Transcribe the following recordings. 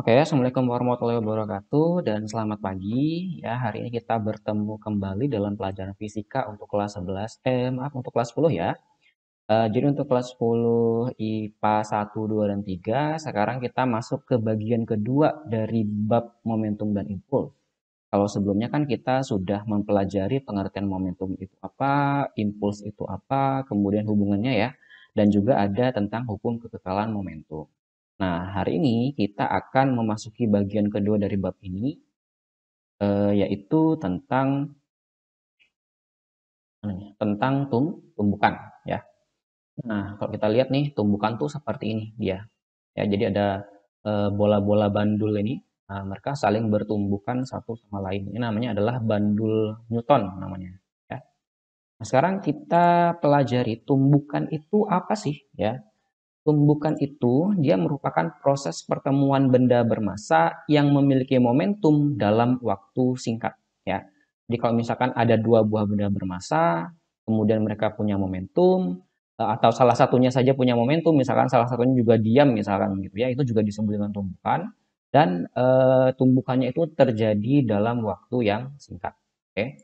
Oke, Assalamualaikum warahmatullahi wabarakatuh dan selamat pagi. Ya, hari ini kita bertemu kembali dalam pelajaran fisika untuk kelas 11, maaf untuk kelas 10 ya. Jadi untuk kelas 10 IPA 1, 2, dan 3, sekarang kita masuk ke bagian kedua dari bab momentum dan impuls. Kalau sebelumnya kan kita sudah mempelajari pengertian momentum itu apa, impuls itu apa, kemudian hubungannya ya, dan juga ada tentang hukum kekekalan momentum. Nah, hari ini kita akan memasuki bagian kedua dari bab ini, yaitu tentang tumbukan, ya. Nah, kalau kita lihat nih, tumbukan tuh seperti ini dia. Ya, jadi ada bola-bola bandul ini, mereka saling bertumbukan satu sama lain. Ini namanya adalah bandul Newton namanya. Ya. Nah, sekarang kita pelajari tumbukan itu apa sih, ya? Tumbukan itu dia merupakan proses pertemuan benda bermassa yang memiliki momentum dalam waktu singkat, ya. Jadi kalau misalkan ada dua buah benda bermassa, kemudian mereka punya momentum, atau salah satunya saja punya momentum, misalkan salah satunya juga diam misalkan gitu ya, itu juga disebut dengan tumbukan dan tumbukannya itu terjadi dalam waktu yang singkat. Oke.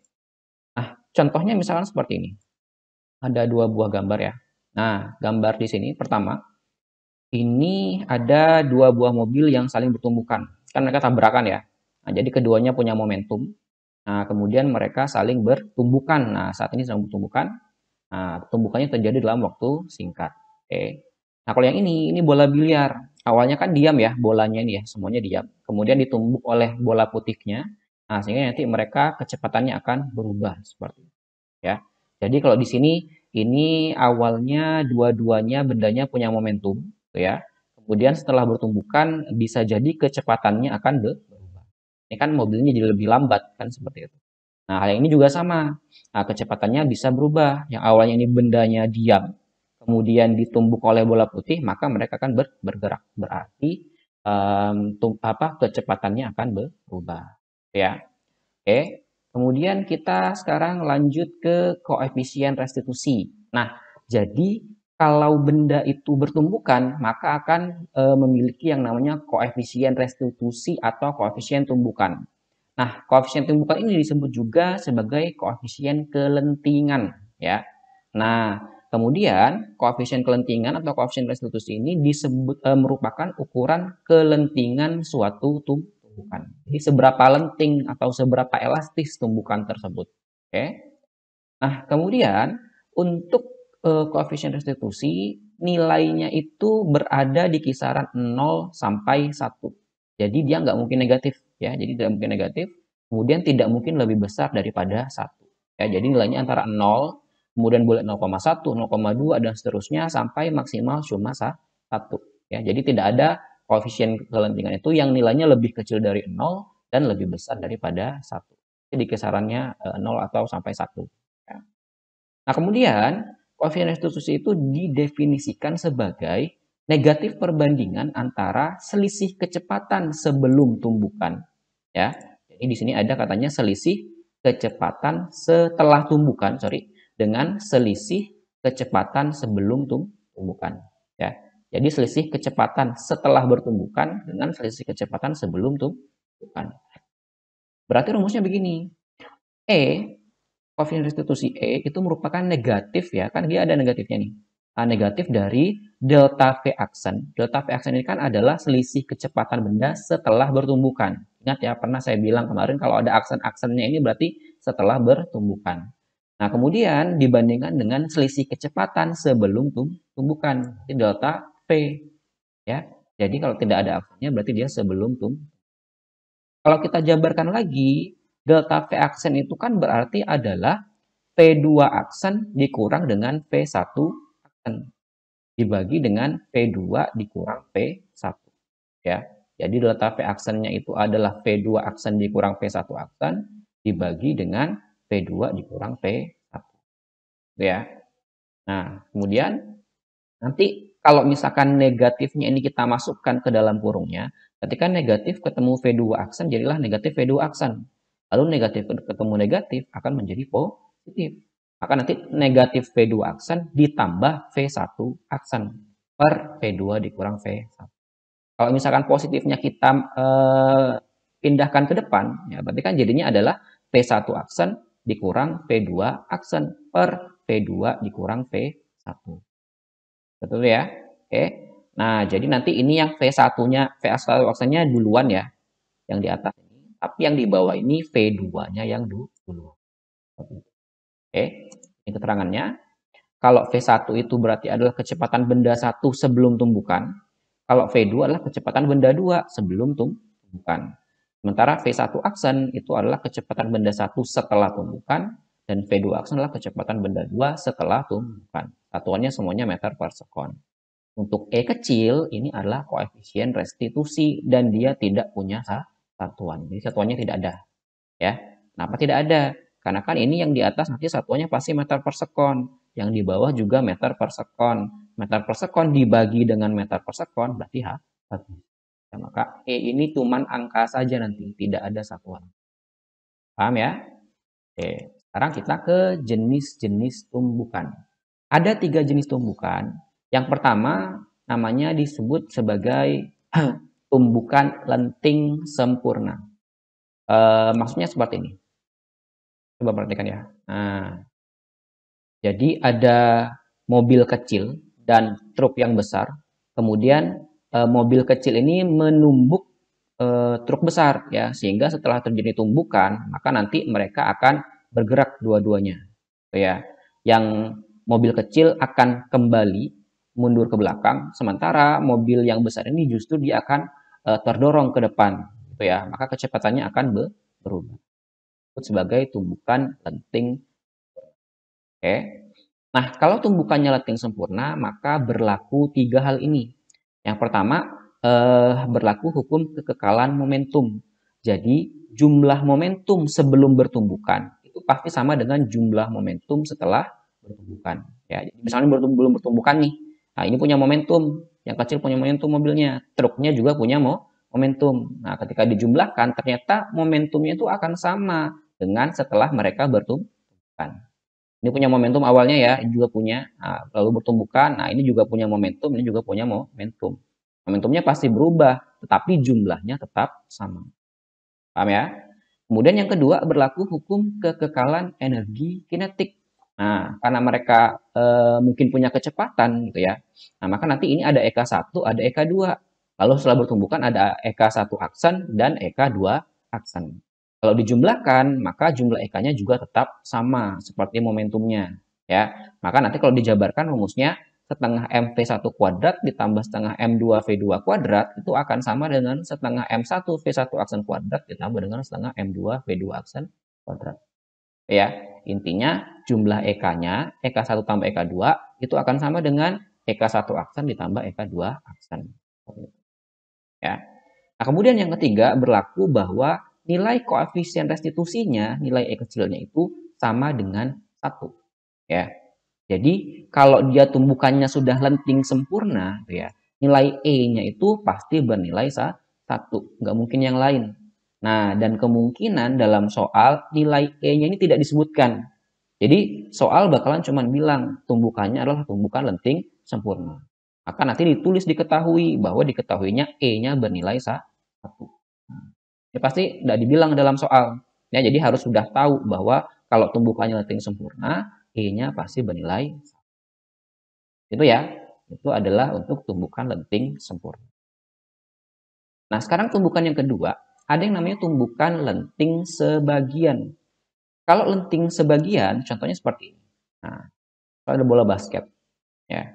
Nah, contohnya misalkan seperti ini. Ada dua buah gambar ya. Nah, gambar di sini pertama ini ada dua buah mobil yang saling bertumbukan. Kan mereka tabrakan ya. Nah, jadi keduanya punya momentum. Nah, kemudian mereka saling bertumbukan. Nah, saat ini sedang bertumbukan. Nah, tumbukannya terjadi dalam waktu singkat. Oke. Nah, kalau yang ini bola biliar. Awalnya kan diam ya, bolanya ini ya, semuanya diam. Kemudian ditumbuk oleh bola putihnya. Nah, sehingga nanti mereka kecepatannya akan berubah seperti itu ya. Jadi kalau di sini ini awalnya dua-duanya bendanya punya momentum, gitu ya. Kemudian setelah bertumbukan bisa jadi kecepatannya akan berubah. Ini kan mobilnya jadi lebih lambat kan seperti itu. Nah, hal yang ini juga sama. Nah, kecepatannya bisa berubah. Yang awalnya ini bendanya diam, kemudian ditumbuk oleh bola putih, maka mereka akan bergerak. Berarti kecepatannya akan berubah. Ya. Oke, kemudian kita sekarang lanjut ke koefisien restitusi. Nah, jadi kalau benda itu bertumbukan, maka akan memiliki yang namanya koefisien restitusi atau koefisien tumbukan. Nah, koefisien tumbukan ini disebut juga sebagai koefisien kelentingan, ya. Nah, kemudian koefisien kelentingan atau koefisien restitusi ini merupakan ukuran kelentingan suatu tumbukan. Jadi seberapa lenting atau seberapa elastis tumbukan tersebut. Oke. Nah, kemudian untuk koefisien restitusi nilainya itu berada di kisaran 0 sampai 1. Jadi dia nggak mungkin negatif ya. Jadi tidak mungkin negatif, kemudian tidak mungkin lebih besar daripada 1. Ya, jadi nilainya antara 0, kemudian boleh 0,1, 0,2 dan seterusnya sampai maksimal cuma 1. Ya, jadi tidak ada koefisien kelentingan itu yang nilainya lebih kecil dari 0 dan lebih besar daripada 1. Jadi kisarannya 0 atau sampai 1. Ya. Nah, kemudian koefisien restitusi itu didefinisikan sebagai negatif perbandingan antara selisih kecepatan sebelum tumbukan. Ya, jadi di sini ada katanya selisih kecepatan setelah tumbukan, dengan selisih kecepatan sebelum tumbukan. Ya, jadi selisih kecepatan setelah bertumbukan dengan selisih kecepatan sebelum tumbukan. Berarti rumusnya begini. E koefisien restitusi E itu merupakan negatif ya, kan dia ada negatifnya nih. Negatif dari delta V aksen. Delta V aksen ini kan adalah selisih kecepatan benda setelah bertumbukan. Ingat ya, pernah saya bilang kemarin kalau ada aksen-aksennya ini berarti setelah bertumbukan. Nah, kemudian dibandingkan dengan selisih kecepatan sebelum tumbukan. Ini delta V ya. Jadi kalau tidak ada aksennya berarti dia sebelum tumbukan. Kalau kita jabarkan lagi, delta V aksen itu kan berarti adalah V2 aksen dikurang dengan V1 aksen dibagi dengan V2 dikurang V1 ya. Jadi delta V aksennya itu adalah V2 aksen dikurang V1 aksen dibagi dengan V2 dikurang V1 ya. Nah, kemudian nanti kalau misalkan negatifnya ini kita masukkan ke dalam kurungnya, ketika negatif ketemu V2 aksen jadilah negatif V2 aksen. Lalu negatif ketemu negatif akan menjadi positif. Maka nanti negatif V2 aksen ditambah V1 aksen per V2 dikurang V1. Kalau misalkan positifnya kita pindahkan ke depan, ya berarti kan jadinya adalah V1 aksen dikurang V2 aksen per V2 dikurang V1. Betul ya? Oke. Nah, jadi nanti ini yang V1-nya, V1 aksennya duluan ya, yang di atas ini. Tapi yang di bawah ini V2-nya yang duluan. Oke, ini keterangannya. Kalau V1 itu berarti adalah kecepatan benda satu sebelum tumbukan. Kalau V2 adalah kecepatan benda 2 sebelum tumbukan. Sementara V1 aksen itu adalah kecepatan benda satu setelah tumbukan, dan V2 aksen adalah kecepatan benda 2 setelah tumbukan. Satuannya semuanya meter per sekon. Untuk E kecil, ini adalah koefisien restitusi dan dia tidak punya satuan. Jadi satuannya tidak ada. Ya, kenapa tidak ada? Karena kan ini yang di atas nanti satuannya pasti meter per sekon. Yang di bawah juga meter per sekon. Meter per sekon dibagi dengan meter per sekon berarti satu. Ya, maka E ini cuman angka saja nanti, tidak ada satuan. Paham ya? Oke, sekarang kita ke jenis-jenis tumbukan. Ada 3 jenis tumbukan. Yang pertama namanya disebut sebagai tumbukan lenting sempurna. Maksudnya seperti ini. Coba perhatikan ya. Nah, jadi ada mobil kecil dan truk yang besar. Kemudian mobil kecil ini menumbuk truk besar ya, sehingga setelah terjadi tumbukan, maka nanti mereka akan bergerak dua-duanya. Ya. Yang mobil kecil akan kembali mundur ke belakang, sementara mobil yang besar ini justru dia akan terdorong ke depan, gitu ya. Maka kecepatannya akan berubah. Itu sebagai tumbukan lenting. Oke. Nah, kalau tumbukannya lenting sempurna, maka berlaku 3 hal ini. Yang pertama, berlaku hukum kekekalan momentum. Jadi, jumlah momentum sebelum bertumbukan itu pasti sama dengan jumlah momentum setelah bertumbukan. Ya, misalnya belum bertumbukan nih. Nah, ini punya momentum. Yang kecil punya momentum mobilnya. Truknya juga punya momentum. Nah, ketika dijumlahkan, ternyata momentumnya itu akan sama dengan setelah mereka bertumbukan. Ini punya momentum awalnya ya, ini juga punya. Nah, lalu bertumbukan, nah ini juga punya momentum, ini juga punya momentum. Momentumnya pasti berubah, tetapi jumlahnya tetap sama. Paham ya? Kemudian yang kedua berlaku hukum kekekalan energi kinetik. Nah, karena mereka mungkin punya kecepatan gitu ya. Nah, maka nanti ini ada EK1, ada EK2. Lalu setelah bertumbukan ada EK1 aksen dan EK2 aksen. Kalau dijumlahkan, maka jumlah EK-nya juga tetap sama seperti momentumnya. Ya, maka nanti kalau dijabarkan rumusnya setengah M-V1 kuadrat ditambah setengah M2 V2 kuadrat itu akan sama dengan setengah M1 V1 aksen kuadrat ditambah dengan setengah M2 V2 aksen kuadrat. Ya, intinya jumlah EK-nya, EK1 tambah EK2 itu akan sama dengan EK1 aksen ditambah EK2 aksen. Ya. Nah, kemudian yang ketiga berlaku bahwa nilai koefisien restitusinya, nilai E kecilnya itu sama dengan 1. Ya. Jadi kalau dia tumbukannya sudah lenting sempurna, ya, nilai E-nya itu pasti bernilai 1, nggak mungkin yang lain. Nah, dan kemungkinan dalam soal nilai E-nya ini tidak disebutkan. Jadi soal bakalan cuma bilang tumbukannya adalah tumbukan lenting sempurna. Maka nanti ditulis diketahui bahwa diketahuinya E-nya bernilai 1. Ya pasti tidak dibilang dalam soal. Ya, jadi harus sudah tahu bahwa kalau tumbukannya lenting sempurna, E-nya pasti bernilai 1. Itu ya, itu adalah untuk tumbukan lenting sempurna. Nah, sekarang tumbukan yang kedua, ada yang namanya tumbukan lenting sebagian. Kalau lenting sebagian, contohnya seperti ini. Nah, ada bola basket, ya.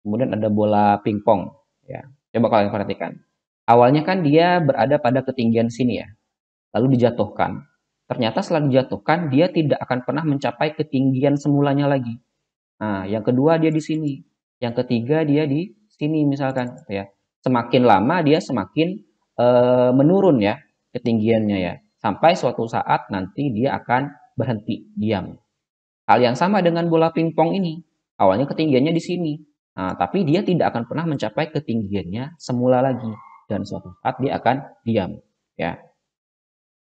Kemudian ada bola pingpong, ya. Coba kalian perhatikan. Awalnya kan dia berada pada ketinggian sini ya, lalu dijatuhkan. Ternyata setelah dijatuhkan, dia tidak akan pernah mencapai ketinggian semulanya lagi. Nah, yang kedua dia di sini. Yang ketiga dia di sini misalkan ya. Semakin lama dia semakin menurun ya ketinggiannya ya. Sampai suatu saat nanti dia akan berhenti, diam. Hal yang sama dengan bola pingpong ini. Awalnya ketinggiannya di sini. Nah, tapi dia tidak akan pernah mencapai ketinggiannya semula lagi dan suatu saat dia akan diam ya.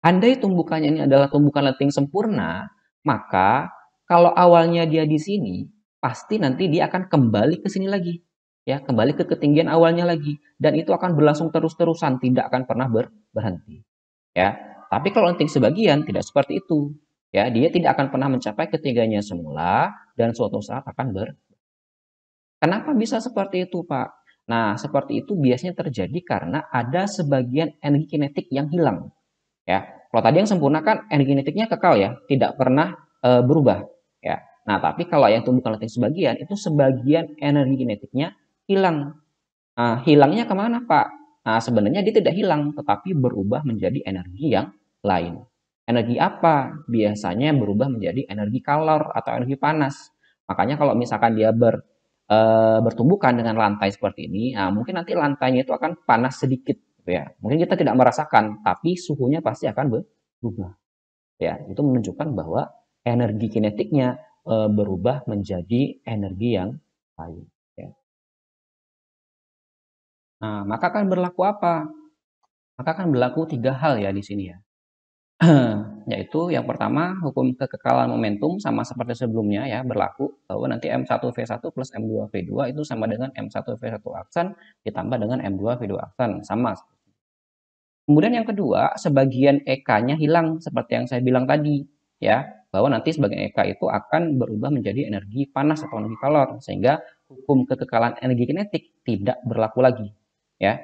Andai tumbukannya ini adalah tumbukan lenting sempurna, maka kalau awalnya dia di sini, pasti nanti dia akan kembali ke sini lagi. ya kembali ke ketinggian awalnya lagi, dan itu akan berlangsung terus-terusan, tidak akan pernah berhenti, ya. Tapi kalau lenting sebagian tidak seperti itu, ya, dia tidak akan pernah mencapai ketinggiannya semula dan suatu saat akan Kenapa bisa seperti itu, Pak? Nah, seperti itu biasanya terjadi karena ada sebagian energi kinetik yang hilang, ya. Kalau tadi yang sempurna kan energi kinetiknya kekal ya, tidak pernah berubah, ya. Nah, tapi kalau yang tumbukan lenting sebagian itu sebagian energi kinetiknya hilang. Nah, hilangnya kemana, Pak? Nah, sebenarnya dia tidak hilang, tetapi berubah menjadi energi yang lain. Energi apa? Biasanya berubah menjadi energi kalor atau energi panas. Makanya kalau misalkan dia bertumbukan dengan lantai seperti ini, nah mungkin nanti lantainya itu akan panas sedikit, gitu ya. Mungkin kita tidak merasakan, tapi suhunya pasti akan berubah. Ya, itu menunjukkan bahwa energi kinetiknya berubah menjadi energi yang lain. Ya. Nah, maka akan berlaku apa? Maka akan berlaku tiga hal ya di sini ya. Yaitu yang pertama, hukum kekekalan momentum sama seperti sebelumnya ya, berlaku bahwa nanti M1V1 plus M2V2 itu sama dengan M1V1 aksen ditambah dengan M2V2 aksen, sama. Kemudian yang kedua, sebagian EK-nya hilang seperti yang saya bilang tadi, ya, bahwa nanti sebagian EK itu akan berubah menjadi energi panas atau energi kalor, sehingga hukum kekekalan energi kinetik tidak berlaku lagi, ya.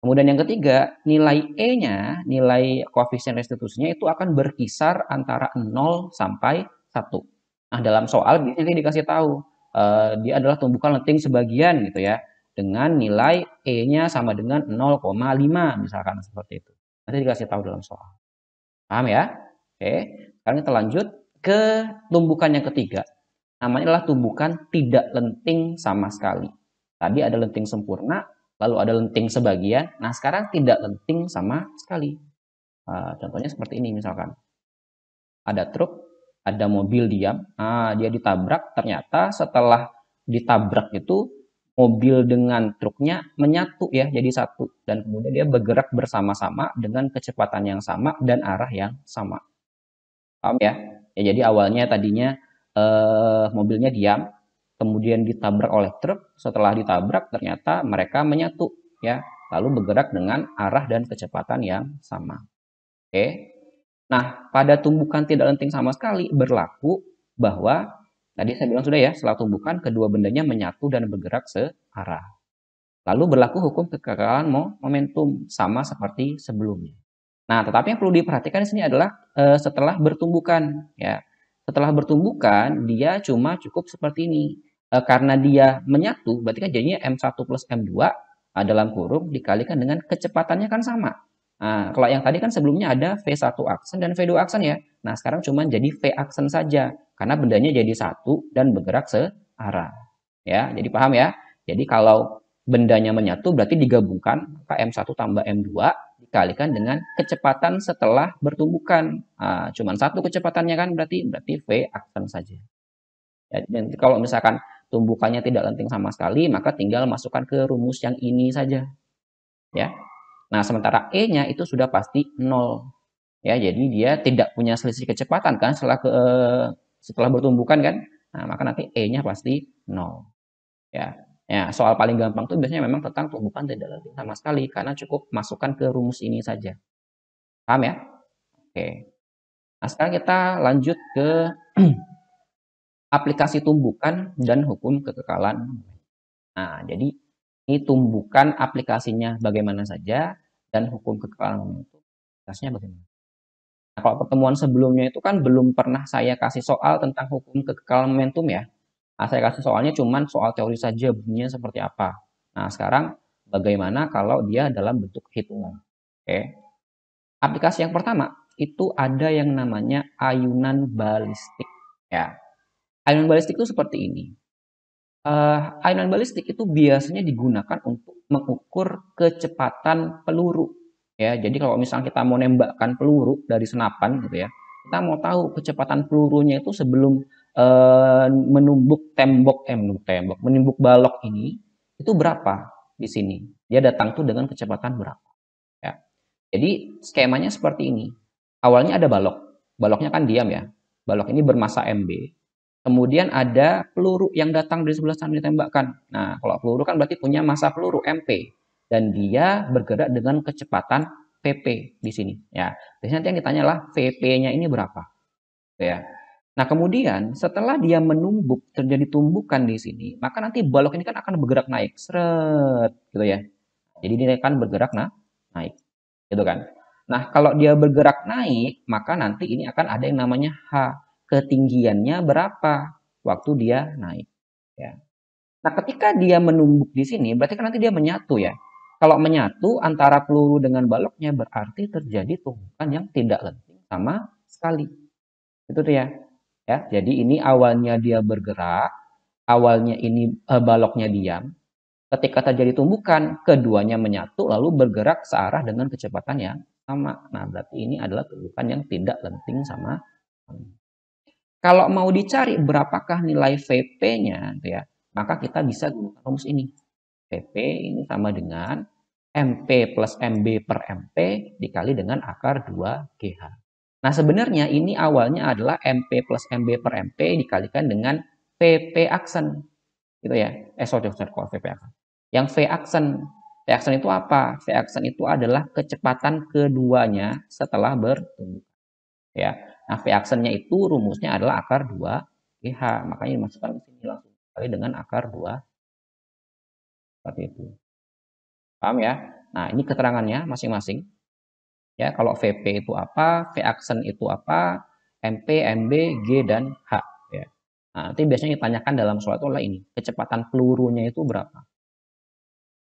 Kemudian yang ketiga, nilai E-nya, nilai koefisien restitusinya itu akan berkisar antara 0 sampai 1. Nah, dalam soal biasanya dikasih tahu, dia adalah tumbukan lenting sebagian gitu ya, dengan nilai E-nya sama dengan 0,5 misalkan seperti itu. Nanti dikasih tahu dalam soal. Paham ya? Oke, sekarang kita lanjut ke tumbukan yang ketiga. Namanya adalah tumbukan tidak lenting sama sekali. Tadi ada lenting sempurna, lalu ada lenting sebagian. Nah, sekarang tidak lenting sama sekali. Contohnya seperti ini misalkan. Ada truk, ada mobil diam. Nah, dia ditabrak, ternyata setelah ditabrak itu mobil dengan truknya menyatu ya jadi satu dan kemudian dia bergerak bersama-sama dengan kecepatan yang sama dan arah yang sama. Paham ya? Ya jadi awalnya tadinya mobilnya diam, kemudian ditabrak oleh truk, setelah ditabrak ternyata mereka menyatu ya, lalu bergerak dengan arah dan kecepatan yang sama. Oke. Nah, pada tumbukan tidak lenting sama sekali berlaku bahwa tadi saya bilang sudah ya, setelah tumbukan kedua bendanya menyatu dan bergerak searah. Lalu berlaku hukum kekekalan momentum sama seperti sebelumnya. Nah, tetapi yang perlu diperhatikan di sini adalah setelah bertumbukan ya. Setelah bertumbukan dia cuma cukup seperti ini. Karena dia menyatu berarti kan jadinya M1 plus M2 dalam kurung dikalikan dengan kecepatannya kan sama. Nah, kalau yang tadi kan sebelumnya ada V1 aksen dan V2 aksen ya. Nah, sekarang cuma jadi V aksen saja karena bendanya jadi satu dan bergerak searah. Ya, jadi paham ya? Jadi kalau bendanya menyatu berarti digabungkan maka M1 tambah M2 dikalikan dengan kecepatan setelah bertumbukan. Nah, cuman satu kecepatannya kan berarti V aksen saja. Ya, dan kalau misalkan tumbukannya tidak lenting sama sekali, maka tinggal masukkan ke rumus yang ini saja. Ya. Nah, sementara E-nya itu sudah pasti 0. Ya, jadi dia tidak punya selisih kecepatan kan setelah bertumbukan kan. Nah, maka nanti E-nya pasti 0. Ya. Ya, soal paling gampang tuh biasanya memang tentang tumbukan tidak lenting sama sekali karena cukup masukkan ke rumus ini saja. Paham ya? Oke. Nah, sekarang kita lanjut ke aplikasi tumbukan dan hukum kekekalan. Nah, jadi ini tumbukan aplikasinya bagaimana saja dan hukum kekekalan itu aplikasinya bagaimana. Nah, kalau pertemuan sebelumnya itu kan belum pernah saya kasih soal tentang hukum kekekalan momentum ya. Nah, saya kasih soalnya cuman soal teori saja bunyinya seperti apa. Nah, sekarang bagaimana kalau dia dalam bentuk hitungan. Oke. Aplikasi yang pertama itu ada yang namanya ayunan balistik. Ya, ayunan balistik itu seperti ini. Ayunan balistik itu biasanya digunakan untuk mengukur kecepatan peluru. Ya, jadi kalau misalnya kita mau nembakkan peluru dari senapan gitu ya, kita mau tahu kecepatan pelurunya itu sebelum menimbuk balok ini itu berapa di sini. Dia datang tuh dengan kecepatan berapa. Ya. Jadi skemanya seperti ini. Awalnya ada balok. Baloknya kan diam ya. Balok ini bermassa MB. Kemudian ada peluru yang datang dari sebelah sana ditembakkan. Nah, kalau peluru kan berarti punya massa peluru MP dan dia bergerak dengan kecepatan VP di sini ya. Biasanya nanti yang ditanya lah VP-nya ini berapa ya. Nah, kemudian setelah dia menumbuk terjadi tumbukan di sini, maka nanti balok ini kan akan bergerak naik, seret gitu ya. Jadi dia akan bergerak naik, gitu kan. Nah, kalau dia bergerak naik, maka nanti ini akan ada yang namanya H. Ketinggiannya berapa waktu dia naik. Ya. Nah, ketika dia menumbuk di sini, berarti kan nanti dia menyatu ya. Kalau menyatu antara peluru dengan baloknya, berarti terjadi tumbukan yang tidak lenting sama sekali. Itu tuh ya. Ya, jadi ini awalnya dia bergerak, awalnya ini baloknya diam. Ketika terjadi tumbukan, keduanya menyatu lalu bergerak searah dengan kecepatan yang sama. Nah, berarti ini adalah tumbukan yang tidak lenting sama. Kalau mau dicari berapakah nilai VP-nya, ya, maka kita bisa gunakan rumus ini. VP ini sama dengan MP plus MB per MP dikali dengan akar 2GH. Nah, sebenarnya ini awalnya adalah MP plus MB per MP dikalikan dengan VP aksen. Gitu ya. Sorry, kalau VP aksen. Yang V aksen. V aksen itu apa? V aksen itu adalah kecepatan keduanya setelah bertumbuh. Ya. Nah, V aksennya itu rumusnya adalah akar 2GH. Makanya dimasukkan ke sini langsung kali dengan akar 2. Seperti itu. Paham ya? Nah, ini keterangannya masing-masing. Ya, kalau VP itu apa, V aksen itu apa, MP, MB, G, dan H. Ya. Nah, nanti biasanya ditanyakan dalam soal itu adalah ini, kecepatan pelurunya itu berapa.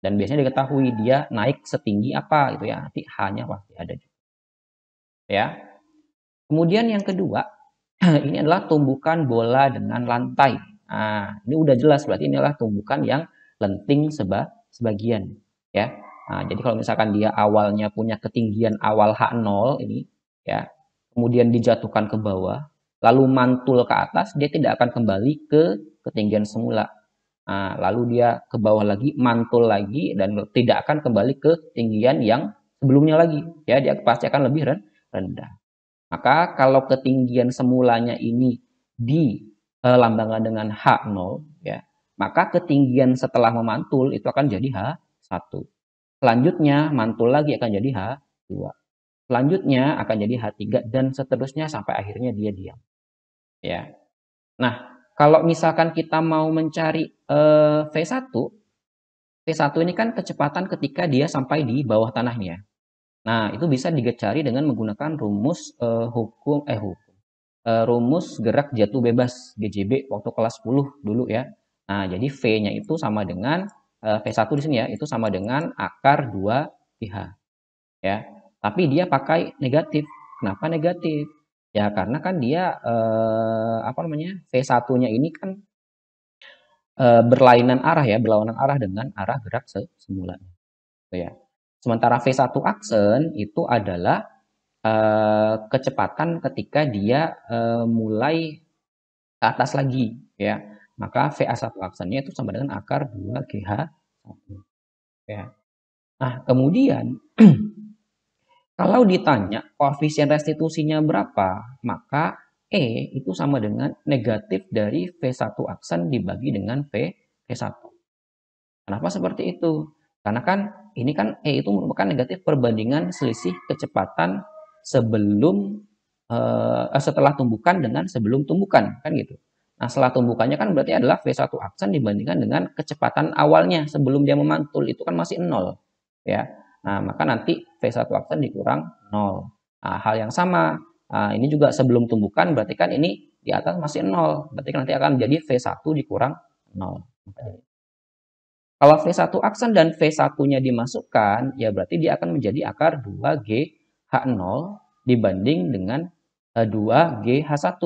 Dan biasanya diketahui dia naik setinggi apa gitu ya, nanti H-nya pasti ada juga. Ya. Kemudian yang kedua, ini adalah tumbukan bola dengan lantai. Nah, ini udah jelas berarti ini adalah tumbukan yang lenting sebagian. Ya. Nah, jadi kalau misalkan dia awalnya punya ketinggian awal H0 ini, ya, kemudian dijatuhkan ke bawah, lalu mantul ke atas, dia tidak akan kembali ke ketinggian semula. Nah, lalu dia ke bawah lagi, mantul lagi, dan tidak akan kembali ke ketinggian yang sebelumnya lagi. Ya, dia pasti akan lebih rendah. Maka kalau ketinggian semulanya ini dilambangkan dengan H0, ya, maka ketinggian setelah memantul itu akan jadi H1. Selanjutnya mantul lagi akan jadi H2. Selanjutnya akan jadi H3 dan seterusnya sampai akhirnya dia diam. Ya. Nah, kalau misalkan kita mau mencari V1, V1 ini kan kecepatan ketika dia sampai di bawah tanahnya. Nah, itu bisa dicari dengan menggunakan rumus rumus gerak jatuh bebas GJB waktu kelas 10 dulu ya. Nah, jadi V-nya itu sama dengan V1 di sini ya, itu sama dengan akar 2GH ya. Tapi dia pakai negatif. Kenapa negatif? Ya karena kan dia apa namanya? V1-nya ini kan berlainan arah ya, berlawanan arah dengan arah gerak semulanya. Gitu ya. Sementara V1 aksen itu adalah kecepatan ketika dia mulai ke atas lagi ya. Maka VA1 aksennya itu sama dengan akar 2GH1 ya. Nah, kemudian kalau ditanya koefisien restitusinya berapa, maka E itu sama dengan negatif dari V1 aksen dibagi dengan V1. Kenapa seperti itu? Karena kan ini kan E itu merupakan negatif perbandingan selisih kecepatan sebelum setelah tumbukan dengan sebelum tumbukan kan gitu. Nah, setelah tumbukannya kan berarti adalah V1 aksen dibandingkan dengan kecepatan awalnya sebelum dia memantul itu kan masih 0 ya. Nah, maka nanti V1 aksen dikurang 0. Nah, hal yang sama. Nah, ini juga sebelum tumbukan berarti kan ini di atas masih 0. Berarti kan nanti akan jadi V1 dikurang 0. Kalau V1 aksen dan V1-nya dimasukkan, ya berarti dia akan menjadi akar 2G H0 dibanding dengan 2G H1.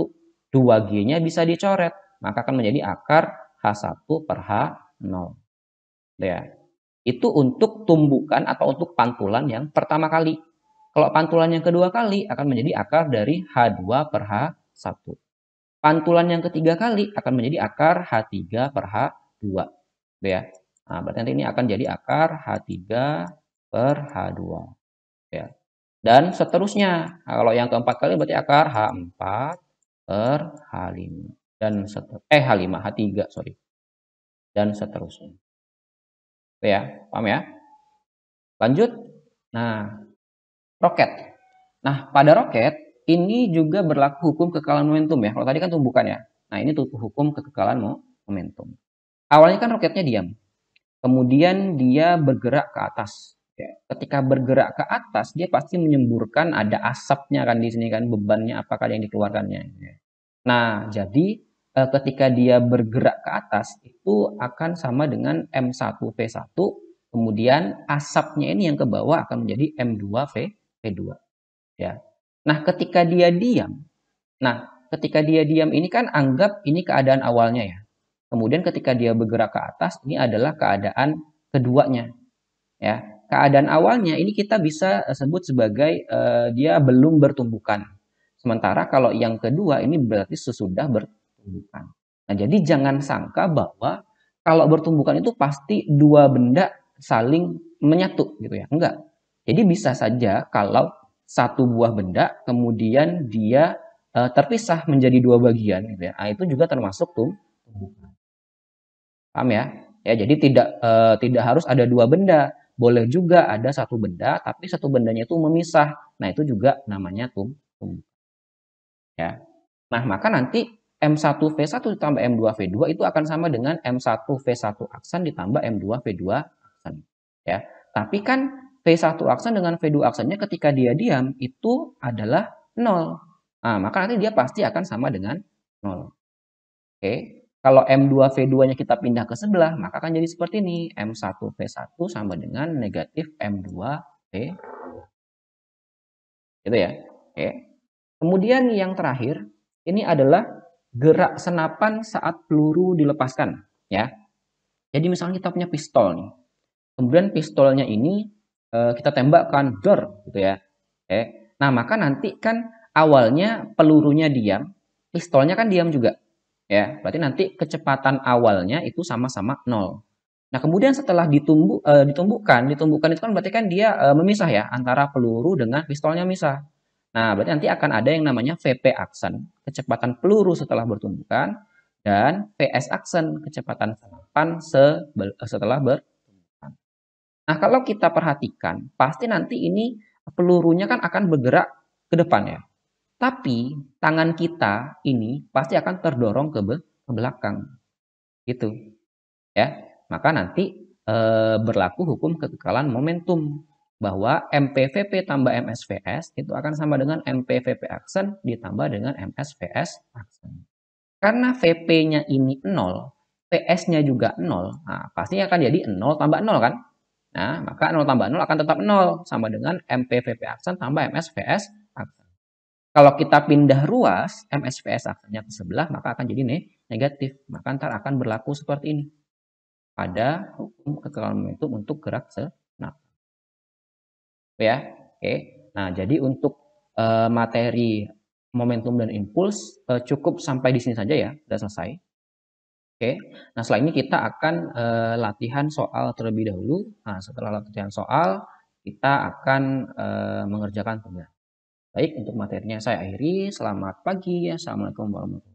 2G-nya bisa dicoret, maka akan menjadi akar H1 per H0. Ya. Itu untuk tumbukan atau untuk pantulan yang pertama kali. Kalau pantulan yang kedua kali akan menjadi akar dari H2 per H1. Pantulan yang ketiga kali akan menjadi akar H3 per H2. Ya. Nah, berarti nanti ini akan jadi akar H3 per H2. Ya. Dan seterusnya. Nah, kalau yang keempat kali berarti akar H4 per H5. dan H5, H3, sorry. Dan seterusnya. Oke ya, paham ya? Lanjut. Nah, roket. Nah, pada roket ini juga berlaku hukum kekekalan momentum ya. Kalau tadi kan tumbukan ya. Nah, ini tuh hukum kekekalan momentum. Awalnya kan roketnya diam. Kemudian dia bergerak ke atas. Ya. Ketika bergerak ke atas, dia pasti menyemburkan ada asapnya kan di sini kan, bebannya apakah yang dikeluarkannya. Ya. Nah, jadi ketika dia bergerak ke atas itu akan sama dengan M1V1, kemudian asapnya ini yang ke bawah akan menjadi M2V2 ya. Nah, ketika dia diam ini kan anggap ini keadaan awalnya ya. Kemudian ketika dia bergerak ke atas ini adalah keadaan keduanya ya. Keadaan awalnya ini kita bisa sebut sebagai dia belum bertumbukan. Sementara kalau yang kedua ini berarti sesudah bertumbukan. Nah, jadi jangan sangka bahwa kalau bertumbukan itu pasti dua benda saling menyatu gitu ya. Enggak. Jadi bisa saja kalau satu buah benda kemudian dia terpisah menjadi dua bagian gitu ya. Nah, itu juga termasuk tumbukan. Paham ya? Ya, jadi tidak harus ada dua benda. Boleh juga ada satu benda, tapi satu bendanya itu memisah. Nah, itu juga namanya tumbukan. Ya. Nah, maka nanti M1V1 ditambah M2V2 itu akan sama dengan M1V1 aksen ditambah M2V2 aksen. Ya. Tapi kan V1 aksen dengan V2 aksennya ketika dia diam itu adalah 0. Nah, maka nanti dia pasti akan sama dengan 0. Oke. Kalau M2V2-nya kita pindah ke sebelah, maka akan jadi seperti ini. M1V1 sama dengan negatif M2V2. Gitu ya. Oke. Kemudian yang terakhir, ini adalah gerak senapan saat peluru dilepaskan. Ya. Jadi misalnya kita punya pistol nih. Kemudian pistolnya ini kita tembakkan, dor, gitu ya. Oke. Nah, maka nanti kan awalnya pelurunya diam, pistolnya kan diam juga. Ya, berarti nanti kecepatan awalnya itu sama-sama 0. Nah, kemudian setelah ditumbuhkan itu kan berarti kan dia memisah ya antara peluru dengan pistolnya misah. Nah, berarti nanti akan ada yang namanya VP aksen, kecepatan peluru setelah bertumbukan, dan VS aksen, kecepatan senapan setelah bertumbukan. Nah, kalau kita perhatikan, pasti nanti ini pelurunya kan akan bergerak ke depan ya. Tapi tangan kita ini pasti akan terdorong ke belakang. Gitu. Ya. Maka nanti berlaku hukum kekekalan momentum bahwa MPVP tambah MSVS itu akan sama dengan MPVP aksen ditambah dengan MSVS aksen. Karena VP-nya ini 0, PS-nya juga 0, nah pastinya akan jadi 0 tambah 0 kan? Nah, maka 0 tambah 0 akan tetap 0 sama dengan MPVP aksen tambah MSVS aksen. Kalau kita pindah ruas MSVS aksennya ke sebelah, maka akan jadi negatif. Maka ntar akan berlaku seperti ini pada hukum kekekalan momentum untuk gerak senapan. Ya, oke. Nah, jadi untuk materi momentum dan impuls cukup sampai di sini saja ya, sudah selesai. Oke. Nah, setelah ini kita akan latihan soal terlebih dahulu. Nah, setelah latihan soal, kita akan mengerjakan tugas. Baik, untuk materinya saya akhiri. Selamat pagi. Assalamualaikum warahmatullahi wabarakatuh.